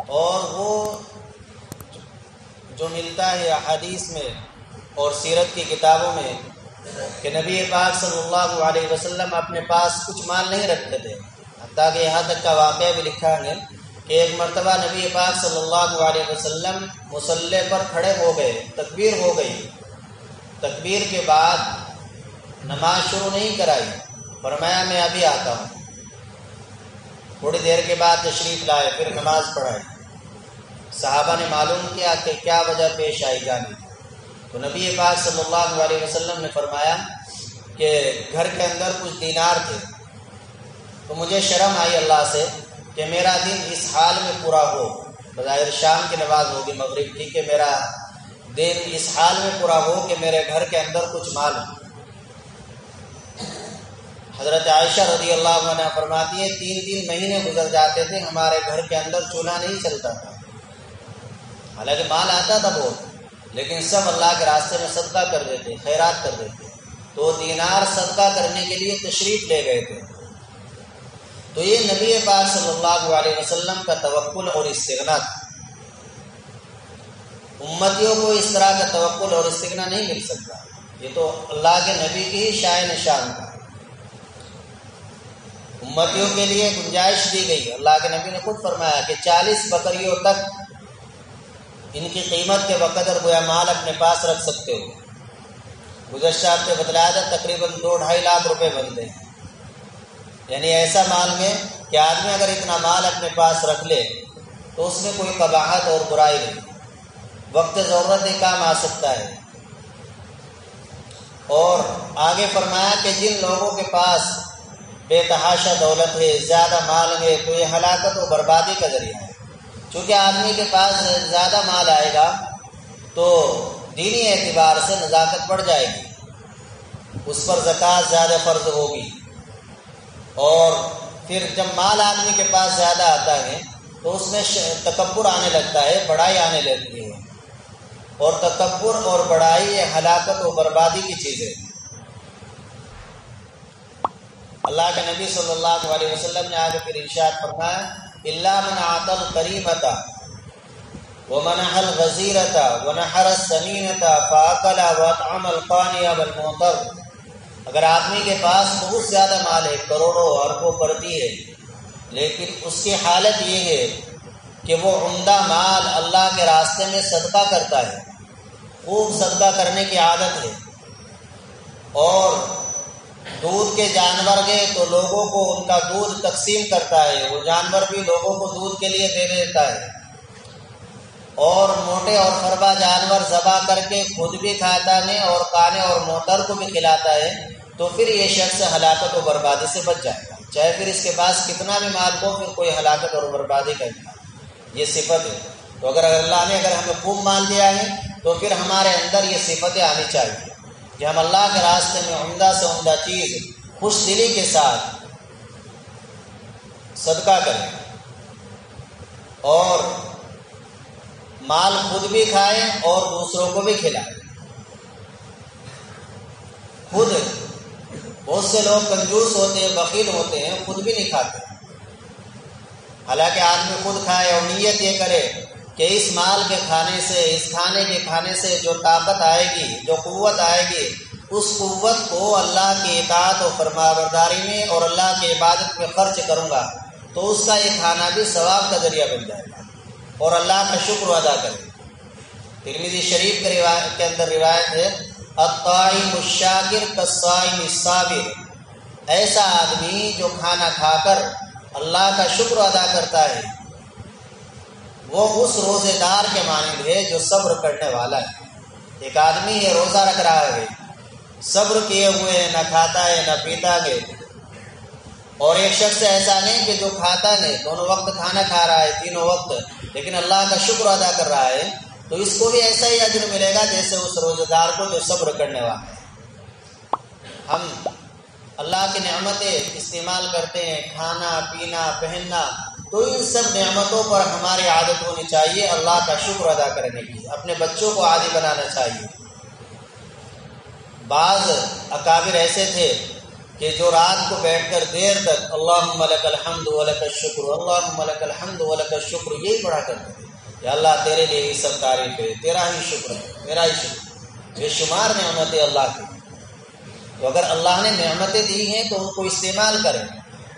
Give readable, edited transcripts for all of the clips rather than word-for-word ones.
اور وہ جو ملتا ہے احادیث میں اور سیرت کی کتابوں میں کہ نبی پاک صلی اللہ علیہ وسلم اپنے پاس کچھ مال نہیں رکھتے تھے، حتیٰ کہ یہاں تک کا واقعہ بھی لکھا ہے کہ ایک مرتبہ نبی پاک صلی اللہ علیہ وسلم مصلی پر کھڑے ہو گئے، تکبیر ہو گئی، تکبیر کے بعد نماز شروع نہیں کرائی، فرمایا میں ابھی آتا ہوں۔ تھوڑی دیر کے بعد تشریف لائے، پھر نماز پڑھائی۔ صحابہ نے معلوم کیا کہ کیا وجہ پیش آئی جانی، تو نبی پاک صلی اللہ علیہ وسلم نے فرمایا کہ گھر کے اندر کچھ دینار تھے، تو مجھے شرم آئی اللہ سے کہ میرا دن اس حال میں پورا ہو۔ بظاہر شام کی نماز ہوگی، مغرب کی، کہ میرا دن اس حال میں پورا ہو کہ میرے گھر کے اندر کچھ مال ہو۔ حضرت عائشہ رضی اللہ عنہ فرماتی ہے 3 مہینے گزر جاتے تھے، ہمارے گھر کے اندر چولہا نہیں چلتا تھا، حالانکہ مال آتا تھا بہت، لیکن سب اللہ کے راستے میں صدقہ کر دیتے، خیرات کر دیتے، تو دینار صدقہ کرنے کے لیے تشریف لے گئے تھے۔ تو یہ نبی پاک صلی اللہ علیہ وسلم کا توکل اور استغنا تھا۔ امتیوں کو اس طرح کا توکل اور استغنا نہیں مل سکتا، یہ تو اللہ کے نبی کی ہی شائن نشان تھا۔ امتیوں کے لیے گنجائش دی گئی، اللہ کے نبی نے خود فرمایا کہ 40 بکریوں تک ان کی قیمت کے بقدر گویا مال اپنے پاس رکھ سکتے ہو۔ گزشتہ ہفتے بتلایا تھا تقریباً 2-2.5 لاکھ روپے بنتے ہیں، یعنی ایسا مال میں کہ آدمی اگر اتنا مال اپنے پاس رکھ لے تو اس میں کوئی قباحت اور برائی نہیں، وقت ضرورت ہی کام آ سکتا ہے۔ اور آگے فرمایا کہ جن لوگوں کے پاس بے تحاشا دولت ہے، زیادہ مال ہے، تو یہ ہلاکت و بربادی کا ذریعہ ہے۔ چونکہ آدمی کے پاس زیادہ مال آئے گا تو دینی اعتبار سے نزاکت بڑھ جائے گی، اس پر زکوٰۃ زیادہ فرض ہوگی، اور پھر جب مال آدمی کے پاس زیادہ آتا ہے تو اس میں تکبر آنے لگتا ہے، بڑائی آنے لگتی ہے، اور تکبر اور بڑائی یہ ہلاکت و بربادی کی چیزیں۔ اللہ کے نبی صلی اللہ علیہ وسلم نے آگے پھر ارشاد فرمایا الا من اعطى الكريمة ومنح الغزيرة ونحر السمينة فاكل واطعم القانع والمعتر۔ اگر آدمی کے پاس بہت زیادہ مال ہے، کروڑوں اربوں پرتی ہے، لیکن اس کی حالت یہ ہے کہ وہ عمدہ مال اللہ کے راستے میں صدقہ کرتا ہے، خوب صدقہ کرنے کی عادت ہے، اور دودھ کے جانور گئے تو لوگوں کو ان کا دودھ تقسیم کرتا ہے، وہ جانور بھی لوگوں کو دودھ کے لیے دے دیتا ہے، اور موٹے اور خربا جانور ذبح کر کے خود بھی کھاتا ہے اور کانے اور موتر کو بھی کھلاتا ہے، تو پھر یہ شخص ہلاکت و بربادی سے بچ جائے گا، چاہے پھر اس کے پاس کتنا بھی مال ہو، پھر کوئی ہلاکت اور بربادی کا یہ صفت ہے۔ تو اگر اللہ نے ہمیں خوب مال دیا ہے تو پھر ہمارے اندر یہ صفتیں آنی چاہیے کہ ہم اللہ کے راستے میں عمدہ سے عمدہ چیز خوش دلی کے ساتھ صدقہ کریں، اور مال خود بھی کھائیں اور دوسروں کو بھی کھلائیں۔ خود بہت سے لوگ کنجوس ہوتے ہیں، بخیل ہوتے ہیں، خود بھی نہیں کھاتے، حالانکہ آدمی خود کھائے اور نیت یہ کرے کہ اس مال کے کھانے سے، اس کھانے کے کھانے سے جو طاقت آئے گی، جو قوت آئے گی، اس قوت کو اللہ کی اطاعت و فرمانبرداری میں اور اللہ کی عبادت میں خرچ کروں گا، تو اس کا یہ کھانا بھی ثواب کا ذریعہ بن جائے گا اور اللہ کا شکر ادا کرے۔ ترمذی شریف کے اندر روایت ہے الطاعم الشاکر کالصائم الصابر، ایسا آدمی جو کھانا کھا کر اللہ کا شکر ادا کرتا ہے وہ اس روزے دار کے مانند ہے جو صبر کرنے والا ہے۔ ایک آدمی ہے روزہ رکھ رہا ہے، صبر کیے ہوئے ہے، نہ کھاتا ہے نہ پیتا ہے، اور ایک شخص ایسا نہیں کہ جو کھاتا نہیں، دونوں وقت کھانا کھا رہا ہے، تینوں وقت، لیکن اللہ کا شکر ادا کر رہا ہے، تو اس کو بھی ایسا ہی اجر ملے گا جیسے اس روزہ دار کو جو صبر کرنے والا ہے۔ ہم اللہ کی نعمتیں استعمال کرتے ہیں، کھانا پینا پہننا، تو ان سب نعمتوں پر ہماری عادت ہونی چاہیے اللہ کا شکر ادا کرنے کی، اپنے بچوں کو عادی بنانا چاہیے۔ بعض اکابر ایسے تھے کہ جو رات کو بیٹھ کر دیر تک اللہم لک الحمد ولک الشکر اللہم لک الحمد ولک الشکر یہی پڑھا کرتے تھے کہ اللہ تیرے لیے ہی سب تعریف ہے، تیرا ہی شکر ہے، میرا ہی شکر، بے شمار نعمتیں اللہ کی۔ تو اگر اللہ نے نعمتیں دی ہیں تو ان کو استعمال کریں،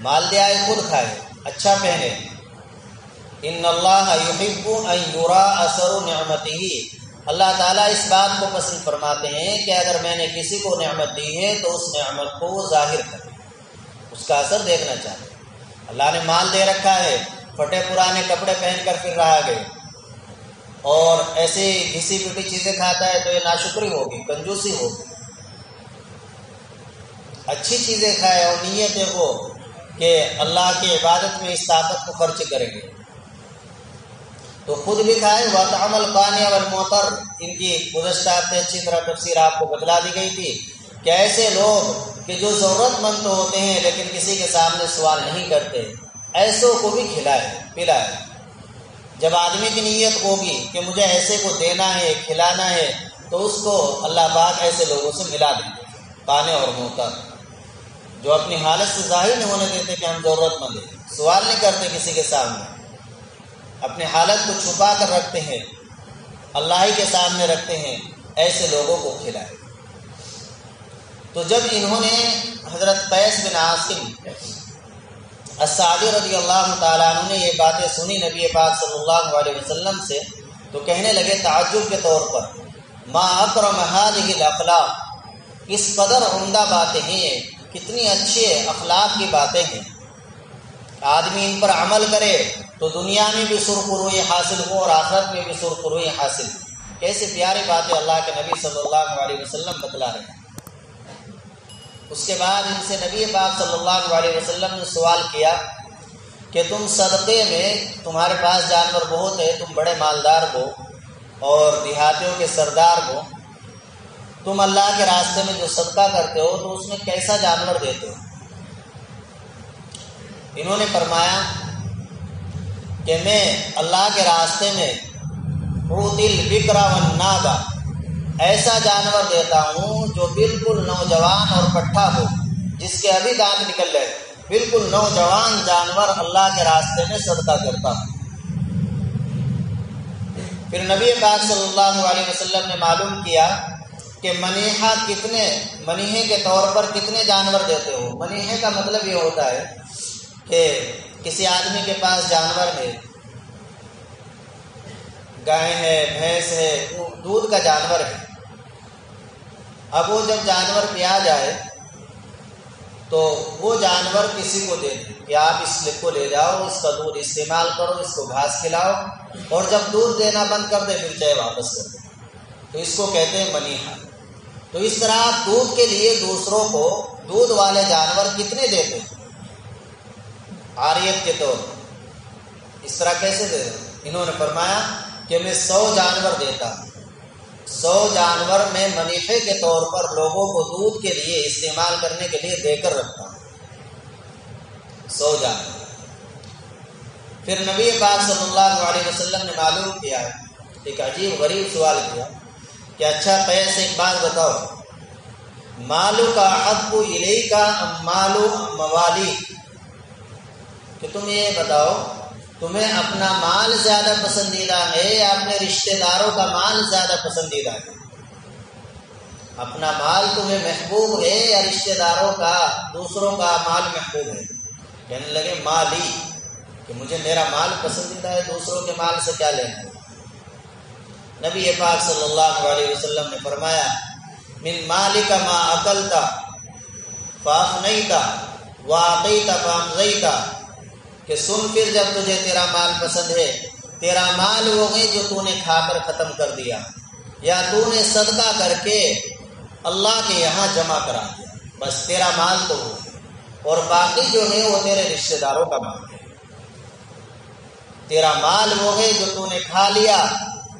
مال دے آئے خود کھائے، اچھا پہنے۔ ان اللہ یحب ان یرا اثر نعمتہ، اللہ تعالیٰ اس بات کو پسند فرماتے ہیں کہ اگر میں نے کسی کو نعمت دی ہے تو اس نعمت کو وہ ظاہر کرے، اس کا اثر دیکھنا چاہے۔ اللہ نے مال دے رکھا ہے، پھٹے پرانے کپڑے پہن کر پھر رہا گئے اور ایسی گھسی پٹی چیزیں کھاتا ہے تو یہ ناشکری ہوگی، کنجوسی ہوگی۔ اچھی چیزیں کھائے اور نیت ہے وہ کہ اللہ کی عبادت میں اس طاقت کو خرچ کریں گے تو خود بھی کھائے۔ وَطَعَمَ الْقَانِعَ وَالْمُعْتَرَّ، ان کی گزشتہ ہفتے اچھی طرح تفسیر آپ کو بتلا دی گئی تھی کہ ایسے لوگ کہ جو ضرورت مند تو ہوتے ہیں لیکن کسی کے سامنے سوال نہیں کرتے، ایسوں کو بھی کھلائے پلائے۔ جب آدمی کی نیت ہوگی کہ مجھے ایسے کو دینا ہے، کھلانا ہے، تو اس کو اللہ پاک ایسے لوگوں سے ملا دیں گے، قانع اور معتر، جو اپنی حالت سے ظاہر نہیں ہونے دیتے کہ ہم ضرورت مند ہیں، سوال نہیں کرتے کسی کے سامنے، اپنی حالت کو چھپا کر رکھتے ہیں، اللہ ہی کے سامنے رکھتے ہیں، ایسے لوگوں کو کھلائے۔ تو جب انہوں نے حضرت قیس بن عاصم السعدی رضی اللہ تعالیٰ عنہ نے یہ باتیں سنی نبی پاک صلی اللہ علیہ وسلم سے، تو کہنے لگے تعجب کے طور پر، ما اکرم هذه الاخلاق، اس قدر عمدہ باتیں ہیں، کتنی اچھے اخلاق کی باتیں ہیں، آدمی ان پر عمل کرے تو دنیا میں بھی سرخروئی حاصل ہو اور آخرت میں بھی سرخروئی حاصل ہو۔ کیسے پیاری باتیں اللہ کے نبی صلی اللہ علیہ وسلم بتلا رہے ہیں۔ اس کے بعد ان سے نبی پاک صلی اللہ علیہ وسلم نے سوال کیا کہ تم صدقے میں، تمہارے پاس جانور بہت ہے، تم بڑے مالدار ہو اور دیہاتیوں کے سردار ہو، تم اللہ کے راستے میں جو صدقہ کرتے ہو تو اس میں کیسا جانور دیتے ہو؟ انہوں نے فرمایا کہ میں اللہ کے راستے میں اعطی البکر والناغہ، ایسا جانور دیتا ہوں جو بالکل نوجوان اور پٹھا ہو، جس کے ابھی دانت نکل رہے، بالکل نوجوان جانور اللہ کے راستے میں صدقہ کرتا ہوں۔ پھر نبی پاک صلی اللہ علیہ وسلم نے معلوم کیا کہ منیحے کے طور پر کتنے جانور دیتے ہو۔ منیحے کا مطلب یہ ہوتا ہے کہ کسی آدمی کے پاس جانور ہے، گائے ہے، بھینس ہے، دودھ کا جانور ہے، اب وہ جب جانور پیا جائے تو وہ جانور کسی کو دے دیں کہ آپ اس کو لے جاؤ، اس کا دودھ استعمال کرو، اس کو گھاس کھلاؤ، اور جب دودھ دینا بند کر دے پھر چاہے واپس کر دے، تو اس کو کہتے ہیں منیحہ۔ تو اس طرح آپ دودھ کے لیے دوسروں کو دودھ والے جانور کتنے دیتے ہیں عاریت کے طور پر، اس طرح کیسے دے دیں؟ انہوں نے فرمایا کہ میں 100 جانور دیتا ہوں، 100 جانور میں منیحے کے طور پر لوگوں کو دودھ کے لیے استعمال کرنے کے لیے دے کر رکھتا ہوں، 100 جانور۔ پھر نبی پاک صلی اللہ علیہ وسلم نے معلوم کیا، ایک عجیب غریب سوال کیا کہ اچھا قیس ایک بات بتاؤ، مالو کا احب الیک ام مالو موالی، کہ تم یہ بتاؤ تمہیں اپنا مال زیادہ پسندیدہ ہے یا اپنے رشتہ داروں کا مال زیادہ پسندیدہ ہے؟ اپنا مال تمہیں محبوب ہے یا رشتہ داروں کا، دوسروں کا مال محبوب ہے؟ کہنے لگے مالی، کہ مجھے میرا مال پسندیدہ ہے، دوسروں کے مال سے کیا لینا ہے؟ نبی پاک صلی اللہ علیہ وسلم نے فرمایا من مالک ما اکلتا فافنیتا واعطیتا فامضیتا، کہ سن پھر جب تجھے تیرا مال پسند ہے، تیرا مال وہ ہے جو تو نے کھا کر ختم کر دیا یا تو نے صدقہ کر کے اللہ کے یہاں جمع کرا دیا، بس تیرا مال تو وہ ہے، اور باقی جو ہے وہ تیرے رشتہ داروں کا مال ہے۔ تیرا مال وہ ہے جو تو نے کھا لیا،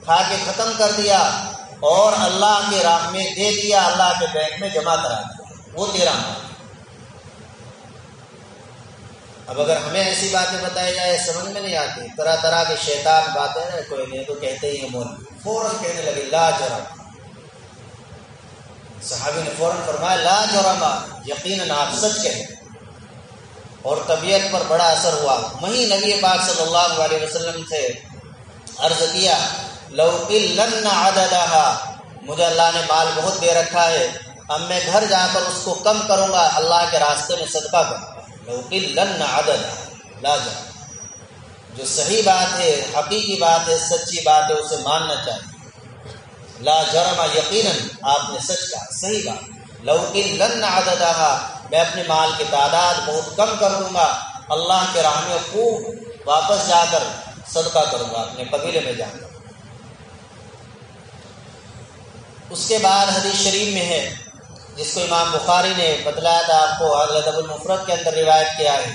کھا کے ختم کر دیا اور اللہ کے راہ میں دے دیا، اللہ کے بینک میں جمع کرا دیا، وہ تیرا مال۔ اب اگر ہمیں ایسی باتیں بتائی جائے سمجھ میں نہیں آتی، طرح طرح کی شیطان باتیں ہیں، کوئی نہیں تو کہتے ہی ہیں مولوی، فوراً کہنے لگے لا جرم، صحابی نے فوراً فرمایا لا جرم، یقیناً آپ سچ کہیں، اور طبیعت پر بڑا اثر ہوا۔ وہیں نبی پاک صلی اللہ علیہ وسلم سے عرض کیا لو قلن عددها، مجھے اللہ نے مال بہت دے رکھا ہے، اب میں گھر جا کر اس کو کم کروں گا، اللہ کے راستے میں صدقہ کروں گا۔ لو قلن عددها لا جرم، جو صحیح بات ہے، حقیقی بات ہے، سچی بات ہے، اسے ماننا چاہیے۔ لا جرم، یقیناً آپ نے سچ کہا، صحیح بات۔ لو قلن عددها، میں اپنے مال کی تعداد بہت کم کر دوں گا، اللہ کے راہ میں خوب واپس جا کر صدقہ کروں گا اپنے قبیلے میں جا کر۔ اس کے بعد حدیث شریف میں ہے جس کو امام بخاری نے بتلایا تھا آپ کو، الادب المفرد کے اندر روایت کیا ہے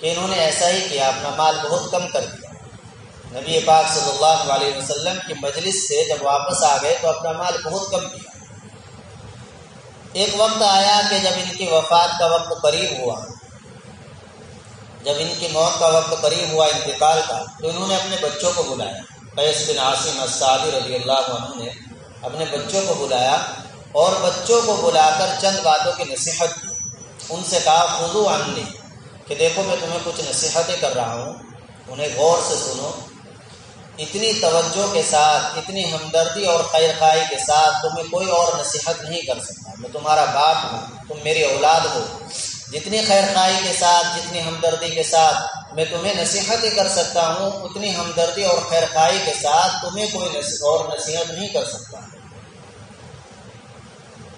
کہ انہوں نے ایسا ہی کیا، اپنا مال بہت کم کر دیا۔ نبی پاک صلی اللہ علیہ وسلم کی مجلس سے جب واپس آ گئے تو اپنا مال بہت کم کیا۔ ایک وقت آیا کہ جب ان کی وفات کا وقت قریب ہوا، جب ان کی موت کا وقت قریب ہوا انتقال کا، تو انہوں نے اپنے بچوں کو بلایا۔ قیس بن عاصم السعدی رضی اللہ عنہ نے اپنے بچوں کو بلایا اور بچوں کو بلا کر چند باتوں کی نصیحت کی۔ ان سے کہا خذوا عنی، کہ دیکھو میں تمہیں کچھ نصیحتیں کر رہا ہوں، انہیں غور سے سنو، اتنی توجہ کے ساتھ، اتنی ہمدردی اور خیر خواہی کے ساتھ تمہیں کوئی اور نصیحت نہیں کر سکتا۔ میں تمہارا باپ ہوں، تم میری اولاد ہو، جتنی خیر خواہی کے ساتھ، جتنی ہمدردی کے ساتھ میں تمہیں نصیحتیں کر سکتا ہوں، اتنی ہمدردی اور خیر خواہی کے ساتھ تمہیں کوئی اور نصیحت نہیں کر سکتا۔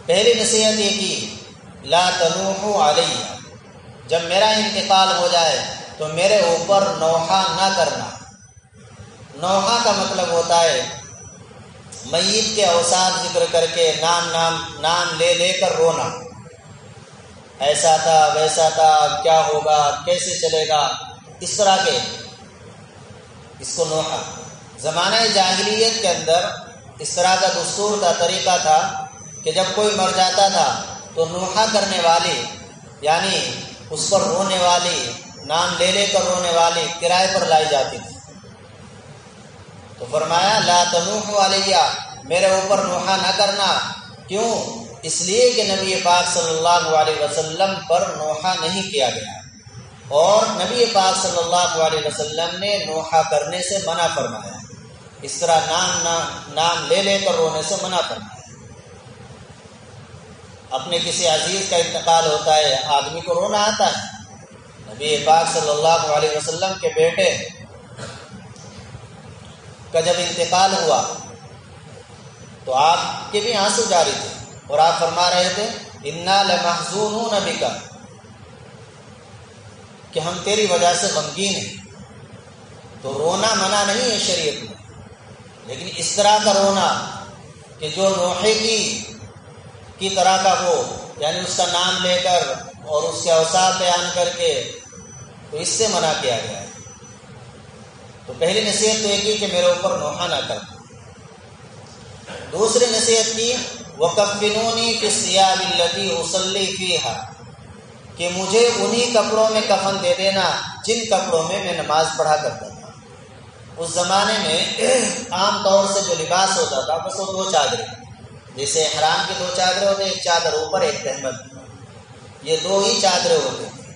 پہلی نصیحت یہ کی لا تنوحوا علیہ، جب میرا انتقال ہو جائے تو میرے اوپر نوحہ نہ کرنا۔ نوحہ کا مطلب ہوتا ہے میت کے اوصاف ذکر کر کے نام لے کر رونا، ایسا تھا ویسا تھا، کیا ہوگا، کیسے چلے گا، اس طرح کے، اس کو نوحہ۔ زمانہ جاہلیت کے اندر اس طرح کا دستور تھا، طریقہ تھا کہ جب کوئی مر جاتا تھا تو نوحہ کرنے والی، یعنی اس پر رونے والی، نام لے کر رونے والی کرائے پر لائی جاتی تھی۔ تو فرمایا لا تنوحوا علیہ، میرے اوپر نوحہ نہ کرنا۔ کیوں؟ اس لیے کہ نبی پاک صلی اللہ علیہ وسلم پر نوحہ نہیں کیا گیا، اور نبی پاک صلی اللہ علیہ وسلم نے نوحہ کرنے سے منع فرمایا، اس طرح نام لے کر رونے سے منع فرمایا۔ اپنے کسی عزیز کا انتقال ہوتا ہے، آدمی کو رونا آتا ہے۔ نبی پاک صلی اللہ علیہ وسلم کے بیٹے کا جب انتقال ہوا تو آپ کے بھی آنسو جاری تھے، اور آپ فرما رہے تھے انا لمحزونون بک، کہ ہم تیری وجہ سے غمگین ہیں۔ تو رونا منع نہیں ہے شریعت میں، لیکن اس طرح کا رونا کہ جو نوحے کی طرح کا ہو، یعنی اس کا نام لے کر اور اس کے اوصاف بیان کر کے، تو اس سے منع کیا گیا ہے۔ تو پہلی نصیحت تو یہ کی کہ میرے اوپر نوحہ نہ کرنا۔ دوسری نصیحت کی وَكَفِّنُونِي فِي الثِّيَابِ الَّتِي أُصَلِّي فِيهَا، کہ مجھے انہی کپڑوں میں کفن دے دینا جن کپڑوں میں میں نماز پڑھا کرتا تھا۔ اس زمانے میں عام طور سے جو لباس ہوتا تھا بس وہ دو چادریں، جیسے احرام کی دو چادریں ہوتے، ایک چادر اوپر ایک تہمت، یہ دو ہی چادریں ہوتی تھیں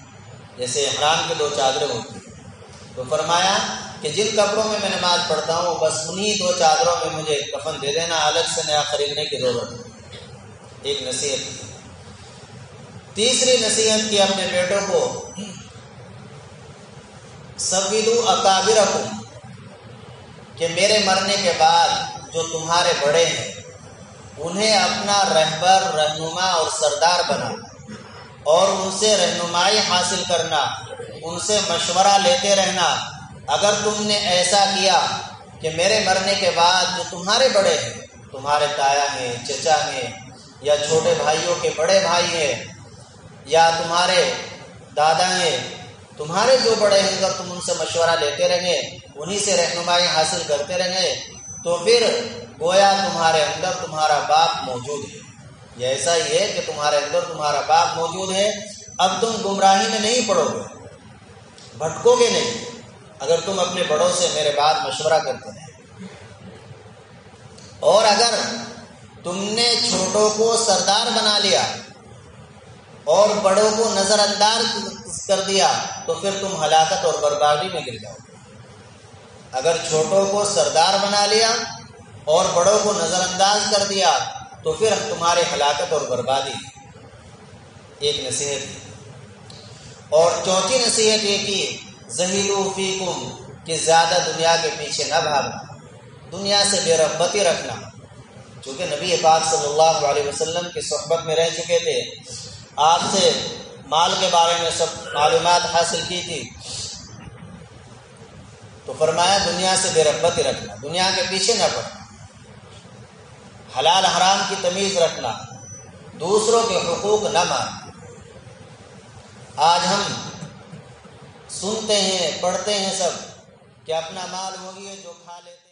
جیسے احرام کی دو چادریں ہوتی ہیں۔ تو فرمایا کہ جن کپڑوں میں نماز پڑھتا ہوں بس انہی دو چادروں میں مجھے کفن دے دینا، الگ سے نیا خریدنے کی ضرورت ہے۔ ایک نصیحت کی۔ تیسری نصیحت کی اپنے بیٹوں کو سوّدوا اکابرکم، کہ میرے مرنے کے بعد جو تمہارے بڑے ہیں انہیں اپنا رہبر، رہنما اور سردار بنانا، اور ان سے رہنمائی حاصل کرنا، ان سے مشورہ لیتے رہنا۔ اگر تم نے ایسا کیا کہ میرے مرنے کے بعد جو تمہارے بڑے ہیں، تمہارے تایا ہیں، چچا ہیں، یا چھوٹے بھائیوں کے بڑے بھائی ہیں، یا تمہارے دادا ہیں، تمہارے جو بڑے ہیں، اگر تم ان سے مشورہ لیتے رہیں، انہی سے رہنمائی حاصل کرتے رہیں، تو پھر گویا تمہارے اندر تمہارا باپ موجود ہے۔ یہ ایسا ہی ہے کہ تمہارے اندر تمہارا باپ موجود ہے۔ اب تم گمراہی میں نہیں پڑو گے، بھٹکو گے نہیں، اگر تم اپنے بڑوں سے میرے بعد مشورہ کرتے رہیں۔ اور اگر تم نے چھوٹوں کو سردار بنا لیا اور بڑوں کو نظر انداز کر دیا تو پھر تم ہلاکت اور بربادی میں گر جاؤ. اگر چھوٹوں کو سردار بنا لیا اور بڑوں کو نظر انداز کر دیا تو پھر تمہارے ہلاکت اور بربادی. ایک نصیحت. اور چوتھی نصیحت یہ کی زہیدوا فیکم کہ زیادہ دنیا کے پیچھے نہ بھاگنا، دنیا سے بے رغبتی رکھنا. چونکہ نبی پاک صلی اللہ علیہ وسلم کی صحبت میں رہ چکے تھے، آپ سے مال کے بارے میں سب معلومات حاصل کی تھی، تو فرمایا دنیا سے بے رغبتی رکھنا، دنیا کے پیچھے نہ پڑنا، حلال حرام کی تمیز رکھنا، دوسروں کے حقوق نہ ماننا. آج ہم سنتے ہیں پڑھتے ہیں سب کہ اپنا مال وہی ہے جو کھا لیتے